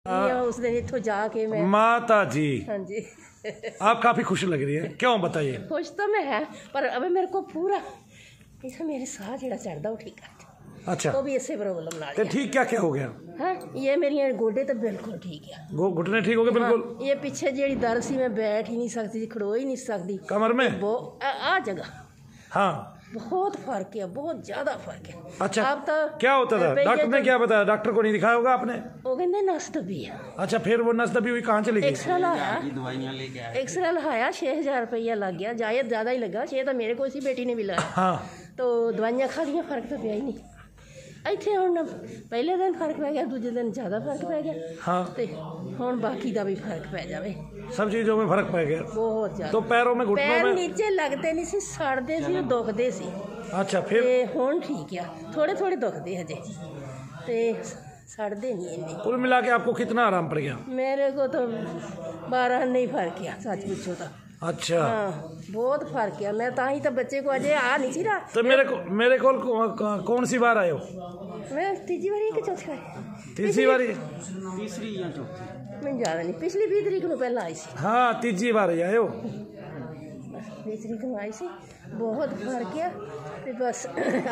उस दिन इत्थों जाके मैं माता जी। हाँ जी आप काफी खुश लग रही है, क्यों बताइए? खुश तो मैं है, पर अब मेरे को पूरा इसे मेरे साह जेड़ा चढ़दा वो ठीक है। अच्छा, तो भी इसे प्रॉब्लम ना तो ठीक क्या क्या हो गया? हाँ, ये मेरी गोडे तो बिल्कुल ठीक है, घुटने ठीक हो गए बिल्कुल? हाँ, ये पीछे जेड़ी दर्द सी मैं बैठ ही नहीं सकती थी, खड़ो ही नहीं सकती कमर में वो आ जगह। हाँ, बहुत फर्क है, बहुत ज्यादा फर्क है। अच्छा, अब तो क्या होता था? डॉक्टर ने क्या बताया? डॉक्टर को नहीं दिखाया होगा आपने? वो कहते नस दबी है। अच्छा, फिर वो नस दबी हुई कहाँ चली गई? एक्सरे लाया, एक्सरे लाया, 6,000 रुपया लग गया, जायद ज्यादा ही लगा। 6 तो मेरे को इसी बेटी ने भी लाया। हाँ, तो दवाइयां खा लिया, फर्क तो पिया ही नहीं। ਇੱਥੇ ਹੁਣ ਪਹਿਲੇ ਦਿਨ ਫਰਕ ਪੈ ਗਿਆ, ਦੂਜੇ ਦਿਨ ਜ਼ਿਆਦਾ ਫਰਕ ਪੈ ਗਿਆ। हाँ, ਤੇ ਹੁਣ ਬਾਕੀ ਦਾ ਵੀ ਫਰਕ ਪੈ ਜਾਵੇ। सब चीजों में फर्क पै गया। ਬਹੁਤ ਜ਼ਿਆਦਾ। तो पैरों में, घुटनों ਪੈਰ में? नीचे ਲੱਗਦੇ ਨਹੀਂ ਸੀ, ਸੜਦੇ ਸੀ, ਦੁਖਦੇ ਸੀ। अच्छा, फिर? ਤੇ ਹੁਣ ਠੀਕ ਆ, ਥੋੜੇ ਥੋੜੇ ਦੁਖਦੇ ਹਜੇ, ਤੇ सड़ते नहीं इन्ने। कुल मिला के आपको कितना आराम पड़ गया? मेरे को तो 12 नहीं फर्क है, सच पूछो तो। अच्छा, हाँ, बहुत फर्क है। मैं ताही तो बच्चे को अजय आ नहीं सी रहा। तो मेरे को कौन सी बार आए हो? मैं तीसरी बारी कि चौथी बारी? तीसरी बारी? तीसरी या चौथी? मैं ज्यादा नहीं, पिछली 20 तरीक को पहला आई सी। हाँ, तीसरी बार आए हो। 20 तरीक को आई सी, बहुत फर्क है। ਤੇ ਬਸ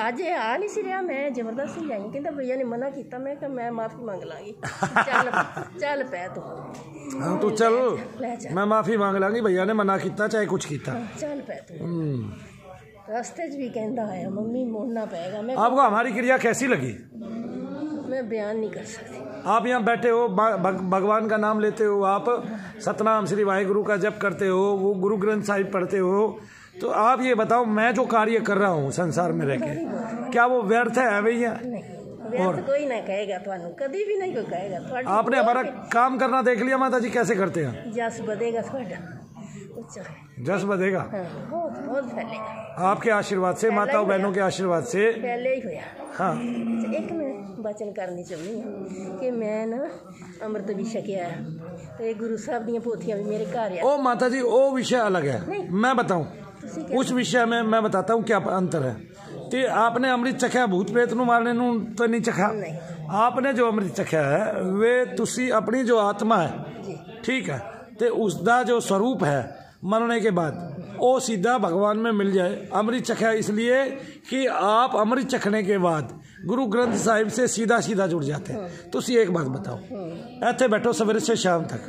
ਅੱਜ ਆ ਨਹੀਂ ਸੀ ਰਿਹਾ, ਮੈਂ ਜ਼ਬਰਦਸਤੀ ਜਾਈ, ਕਹਿੰਦਾ ਭਈਆ ਨੇ ਮਨਾ ਕੀਤਾ। ਮੈਂ ਕਿਹਾ ਮੈਂ ਮਾਫੀ ਮੰਗ ਲਾਂਗੀ। ਚੱਲ ਪੈ ਤੂੰ। हाँ, तो चल, मैं माफी मांग लांगी, भैया ने मना किया चाहे कुछ किया। ਚੱਲ ਪੈ ਤੂੰ। रास्ते च भी कहता है मम्मी मोड़ना पड़ेगा। मैं आपको हमारी क्रिया कैसी लगी? मैं बयान नहीं कर सकती। आप यहाँ बैठे हो, भगवान का नाम लेते हो, आप सतनाम श्री वाहिगुरु का जप करते हो, वो गुरु ग्रंथ साहिब पढ़ते हो, तो आप ये बताओ मैं जो कार्य कर रहा हूँ संसार में रहकर, क्या वो व्यर्थ है भैया? और कोई नहीं कहेगा, थानू कभी भी नहीं कोई कहेगा। आपने हमारा काम करना देख लिया माता जी कैसे करते हैं। जस बदेगा थोड़ा, जस बदेगा, बहुत बहुत फैलेगा आपके आशीर्वाद से, माताओं बहनों के आशीर्वाद से पहले ही होया। हाँ, एक मैं वचन करनी चाहूँगी कि मैं ना अमृत भी छकिया है, तो गुरु साहब दी पोथियां भी मेरे घर है। ओ माता जी, वो विषय अलग है, मैं बताऊँ उस विषय में, मैं बताता हूँ क्या अंतर है। तो आपने अमृत चखा भूत प्रेत नू मारने नू तो नहीं चखा। आपने जो अमृत चखा है वे तुसी अपनी जो आत्मा है, ठीक है, तो उसका जो स्वरूप है मरने के बाद वो सीधा भगवान में मिल जाए। अमृत चखा इसलिए कि आप अमृत चखने के बाद गुरु ग्रंथ साहिब से सीधा सीधा जुड़ जाते हैं। तो उसी एक बात बताओ, ऐसे बैठो सवेरे से शाम तक,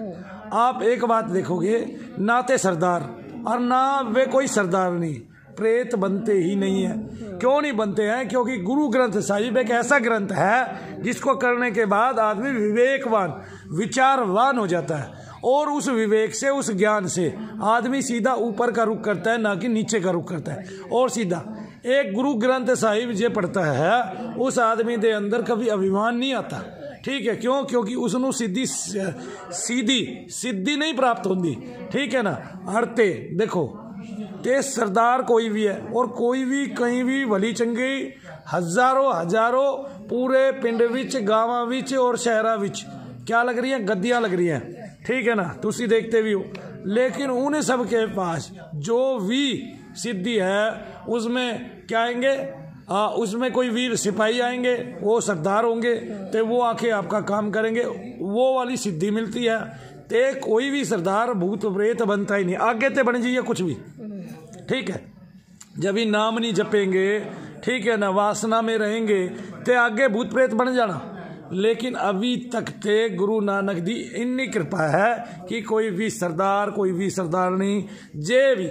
आप एक बात देखोगे, नाते सरदार और ना वे कोई सरदार नहीं, प्रेत बनते ही नहीं है। क्यों नहीं बनते हैं? क्योंकि गुरु ग्रंथ साहिब एक ऐसा ग्रंथ है जिसको करने के बाद आदमी विवेकवान, विचारवान हो जाता है, और उस विवेक से, उस ज्ञान से आदमी सीधा ऊपर का रुख करता है, ना कि नीचे का रुख करता है। और सीधा एक गुरु ग्रंथ साहिब जे पढ़ता है, उस आदमी के अंदर कभी अभिमान नहीं आता, ठीक है? क्यों? क्योंकि उसनों सिद्धि नहीं प्राप्त होती, ठीक है ना। अरते देखो, ते सरदार कोई भी है, और कोई भी कहीं भी भली चंगी हजारों पूरे पिंड विच, गावां विच और शहरां विच क्या लग रही है? गद्दियां लग रही हैं, ठीक है ना, तुसी देखते भी हो। लेकिन उन सब के पास जो भी सिद्धि है उसमें क्या आएंगे? उसमें कोई वीर सिपाही आएंगे, वो सरदार होंगे, तो वो आके आपका काम करेंगे, वो वाली सिद्धि मिलती है। ते कोई भी सरदार भूत प्रेत बनता ही नहीं, आगे ते बन जाइए कुछ भी, ठीक है। जब ही नाम नहीं जपेंगे, ठीक है ना, वासना में रहेंगे, ते आगे भूत प्रेत बन जाना। लेकिन अभी तक ते गुरु नानक दी इन्नी कृपा है कि कोई भी सरदार, कोई भी सरदार नहीं, जे भी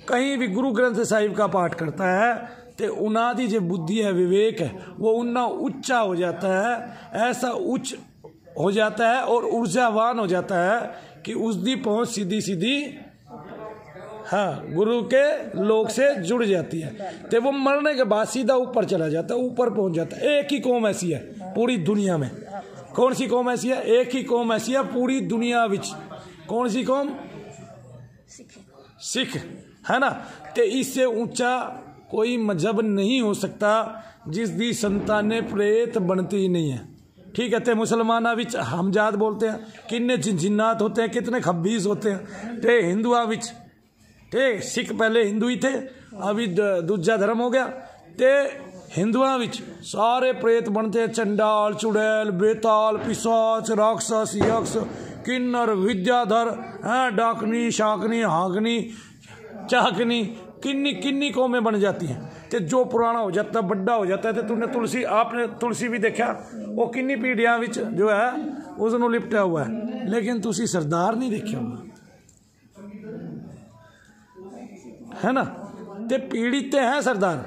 कहीं भी गुरु ग्रंथ साहिब का पाठ करता है, तो उन्हा दी जो बुद्धि है, विवेक है, वो उन्ना उच्चा हो जाता है, ऐसा उच्च हो जाता है और ऊर्जावान हो जाता है कि उसकी पहुंच सीधी हाँ गुरु के लोक से जुड़ जाती है। तो वो मरने के बाद सीधा ऊपर चला जाता है, ऊपर पहुंच जाता है। एक ही कौम ऐसी है पूरी दुनिया में। कौन सी कौम ऐसी है? एक ही कौम ऐसी है पूरी दुनिया विच। कौन सी कौम? सिख, है ना। तो इससे ऊंचा कोई मजहब नहीं हो सकता जिसकी संतानें प्रेत बनती ही नहीं है, ठीक है। तो मुसलमाना विच हमजाद बोलते हैं, कितने जिन्नात होते हैं, कितने खब्बीस होते हैं। तो हिंदुआ विच, ठीक, सिख पहले हिंदू ही थे, अभी दूजा धर्म हो गया। तो हिंदुओं विच सारे प्रेत बनते हैं, चंडाल, चुड़ैल, बेताल, पिशाच, राक्षस, यक्ष, किन्नर, विद्याधर, डाकनी, शाकनी, हागनी, चाकनी, किन्नी किन्नी कौमें बन जाती हैं। तो जो पुराना हो जाता है, बड्डा हो जाता है, तो तुमने तुलसी, आपने तुलसी भी देखा, वो किन्नी पीढ़ियां विच जो है उसनों लिपटा हुआ है, लेकिन तुसी सरदार नहीं देखे होगा, है ना। ते पीड़ित हैं सरदार,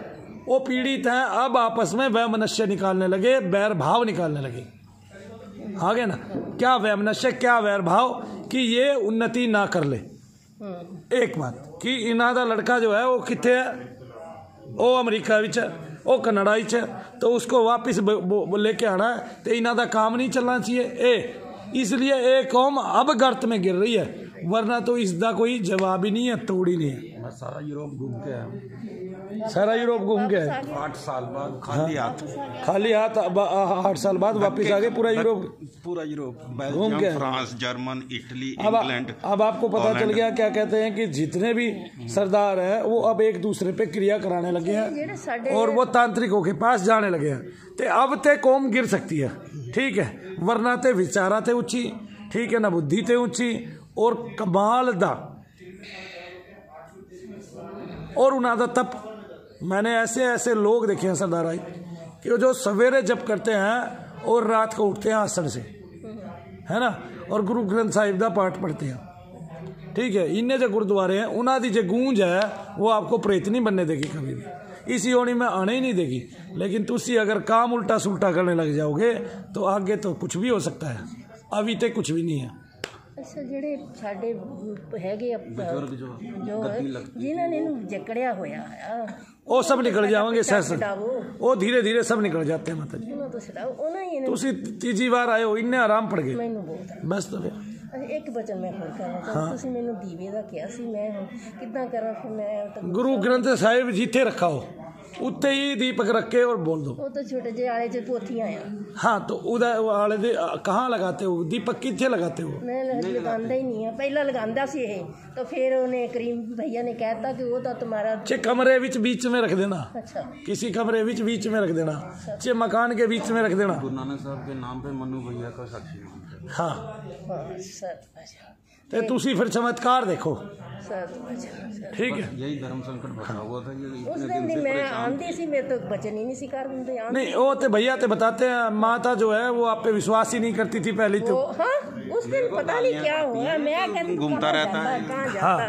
वो पीड़ित हैं, अब आपस में वैमनस्य निकालने लगे, बैर भाव निकालने लगे, आगे ना। क्या वैमनस्य, क्या वैर भाव, कि ये उन्नति ना कर ले। एक बात कि इन्हां दा लड़का जो है वो कितने है, वो अमरीका विच है, वो कनाडा विच है, तो उसको वापस लेके आना है, तो इन्हां दा काम नहीं चलना चाहिए। इसलिए एक कौम अब गर्त में गिर रही है, वरना तो इसका कोई जवाब ही नहीं है, तोड़ ही नहीं है। मैं सारा यूरोप घूम के आया, सारा यूरोप घूम के आए, 8 साल बाद खाली हाथ, खाली हाथ 8 साल बाद वापस आ गए। पूरा यूरोप घूम के, फ्रांस, जर्मन, इटली, अब इंग्लैंड। अब आपको पता चल गया क्या कहते हैं कि जितने भी सरदार हैं वो अब एक दूसरे पे क्रिया कराने लगे हैं और वो तांत्रिकों के पास जाने लगे हैं। तो अब ते कौम गिर सकती है, ठीक है, वरना ते विचारा थे ऊंची, ठीक है ना, बुद्धि थे ऊंची, और कमाल दा और उन्हां दा तप। मैंने ऐसे ऐसे लोग देखे हैं सरदार भाई कि जो सवेरे जप करते हैं और रात को उठते हैं आसन से, है ना, और गुरु ग्रंथ साहिब का पाठ पढ़ते हैं, ठीक है। इन्हें जो गुरुद्वारे हैं उन्हां दी जो गूंज है वो आपको प्रेत नहीं बनने देगी कभी भी, इसी होनी में आने ही नहीं देगी। लेकिन तुसी अगर काम उल्टा सुल्टा करने लग जाओगे तो आगे तो कुछ भी हो सकता है, अभी तक कुछ भी नहीं है। ਅੱਛਾ ਜਿਹੜੇ ਸਾਡੇ ਹੈਗੇ ਜੋ ਜਿਨ੍ਹਾਂ ਨੇ ਇਹਨੂੰ ਜਕੜਿਆ ਹੋਇਆ ਆ, ਉਹ ਸਭ ਨਿਕਲ ਜਾਵਾਂਗੇ ਸੈਸ, ਉਹ ਧੀਰੇ ਧੀਰੇ ਸਭ ਨਿਕਲ जाते हैं माता जी। ਉਹਨਾਂ ਤੋਂ ਛਡਾਓ, ਉਹਨਾਂ ਹੀ ਇਹਨੂੰ। ਤੁਸੀਂ ਤੀਜੀ ਵਾਰ ਆਏ ਹੋ, ਇੰਨੇ ਆਰਾਮ ਪੜ ਗਏ ਮੈਨੂੰ ਬਹੁਤ ਬਸ। ਤਾਂ ਫਿਰ ਇੱਕ ਬਚਨ ਮੈਂ ਹੋਰ ਕਰਨਾ ਚਾਹੁੰਦਾ, ਤੁਸੀਂ ਮੈਨੂੰ ਦੀਵੇ ਦਾ ਕਿਹਾ ਸੀ, ਮੈਂ ਹੁਣ ਕਿੱਦਾਂ ਕਰਾਂ ਫਿਰ ਮੈਂ गुरु ग्रंथ साहिब जिथे रखा हो उत्ते ही दीपक रख के और बोल दो। ਉਹ ਤਾਂ ਛੋਟੇ ਜਿਹੇ ਆਲੇ 'ਚ ਪੋਥੀਆਂ ਆ। हाँ तो उदा वाले दे कहाँ लगाते हो दीपक, किथे लगाते हो? मैं लगांदा ही नहीं है, पहला लगांदा सी ये, तो फिर उन्हें करीम भैया ने कहता कि वो तो तुम्हारा चे कमरे विच बीच में रख देना, अच्छा किसी कमरे विच बीच में रख देना, चे मकान के बीच में रख देना। गुरु नानक साहब के नाम पे मनु भैया का साक्षी है। हाँ सर अच्छा तो तुसी फिर चमत्कार देखो, सर अच्छा ठीक है। यही धर्म संकट बचा हुआ था, ये उस इतने दिन दिन से मैं परेशान। आंधी सी, मैं तो बचन ही नहीं सी कर पाते। नहीं वो तो भैया तो बताते हैं, माता जो है वो आप पे विश्वास ही नहीं करती थी पहले तो। हाँ उस दिन पता नहीं क्या हुआ, मैं कहती घूमता रहता है कहाँ जाता।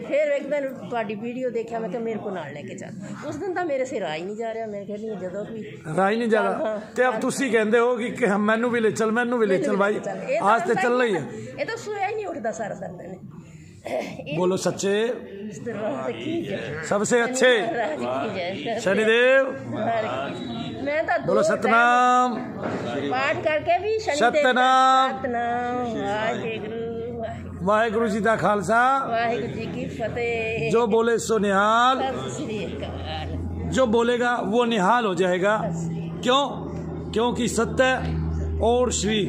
फिर एक दिन ਤੁਹਾਡੀ वीडियो देखा, मैं मेरे को नाल लेके चल। उस दिन तो मेरे से राह ही नहीं जा रहा, मैं कहती हूँ जदों भी राह ही नहीं जा रहा। तो अब तुसी कहते हो कि हम मैनू भी ले चल, मैनू भी ले चल भाई, आज तो चल रही है। ये तो सोया ही नहीं उठता सारा सारा दिन। बोलो सच्चे इस दरबार की जय, सबसे अच्छे महाराज की जय। शनिदेव, मैं तो बोलो सतनाम पाठ करके भी सतनाम सतनाम वाहिगुरु वाहिगुरु जी का खालसा, वाहिगुरु जी की फतेह। जो बोले सो निहाल, सत श्री अकाल। जो बोलेगा वो निहाल हो जाएगा। क्यों? क्योंकि सत्य और श्री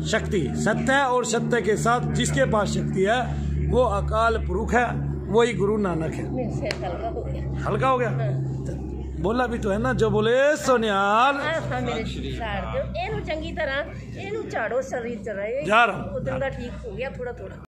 शक्ति, सत्य और सत्य के साथ जिसके पास शक्ति है वो अकाल पुरुष है, वही गुरु नानक है। मेरे से हल्का हो गया, हल्का हो गया, बोला भी तो है ना, जो बोले सो निहाल। हाँ मेरे सार दो, एनू चंगी तरह एनू झाड़ो शरीर च रहे, जा रहा हूं। उधर का ठीक हो गया थोड़ा थोड़ा।